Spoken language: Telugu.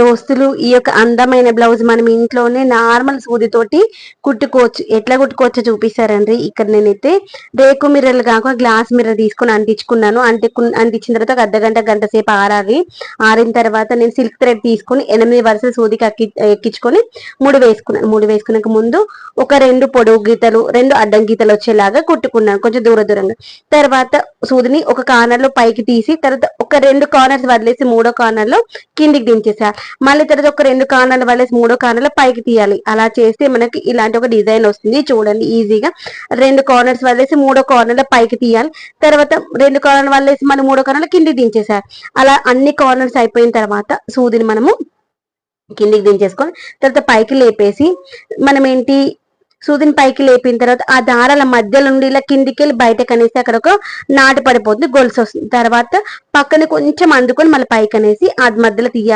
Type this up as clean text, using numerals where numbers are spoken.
దోస్తులు, ఈ యొక్క అందమైన బ్లౌజ్ మనం ఇంట్లోనే నార్మల్ సూదితోటి కుట్టుకోవచ్చు. ఎట్లా కుట్టుకోవచ్చో చూపిస్తారండి. ఇక్కడ నేనైతే రేకు మిర్రర్లు కాక గ్లాస్ మిర్రర్ తీసుకొని అంటించుకున్నాను. అంటించిన తర్వాత ఒక అర్ధగంట గంట సేపు ఆరాలి. ఆరిన తర్వాత నేను సిల్క్ థ్రెడ్ తీసుకొని 8 వరుసలు సూదికి ఎక్కించుకొని ముడి వేసుకున్నాక ముందు ఒక 2 పొడవు గీతలు 2 అడ్డం గీతలు వచ్చేలాగా కుట్టుకున్నాను, కొంచెం దూరంగా. తర్వాత సూదిని ఒక కార్నర్ లో పైకి తీసి తర్వాత ఒక 2 కార్నర్స్ వదిలేసి 3వ కార్నర్ లో కిందికి దించేసా. మళ్ళీ తర్వాత ఒక 2 కార్నర్లు వదిలేసి 3వ కార్నర్ లో పైకి తీయాలి. అలా చేస్తే మనకి ఇలాంటి ఒక డిజైన్ వస్తుంది. చూడండి ఈజీగా 2 కార్నర్స్ వదిలేసి 3వ కార్నర్ లో పైకి తీయాలి. తర్వాత 2 కార్నర్లు వదిలేసి మళ్ళీ 3వ కార్నర్ లో కిందికి దించేసారు. అలా అన్ని కార్నర్స్ అయిపోయిన తర్వాత సూదిని మనము కిందికి దించేసుకొని తర్వాత పైకి లేపేసి మనం ఏంటి సూదిని పైకి లేపిన తర్వాత ఆ దారాల మధ్యలో నుండి ఇలా కిందికి వెళ్ళి బయటకు అనేసి అక్కడ ఒక నాటు పడిపోతుంది, గొలుసు వస్తుంది. తర్వాత పక్కన కొంచెం అందుకొని మళ్ళీ పైకి అనేసి ఆ మధ్యలో తీయాలి.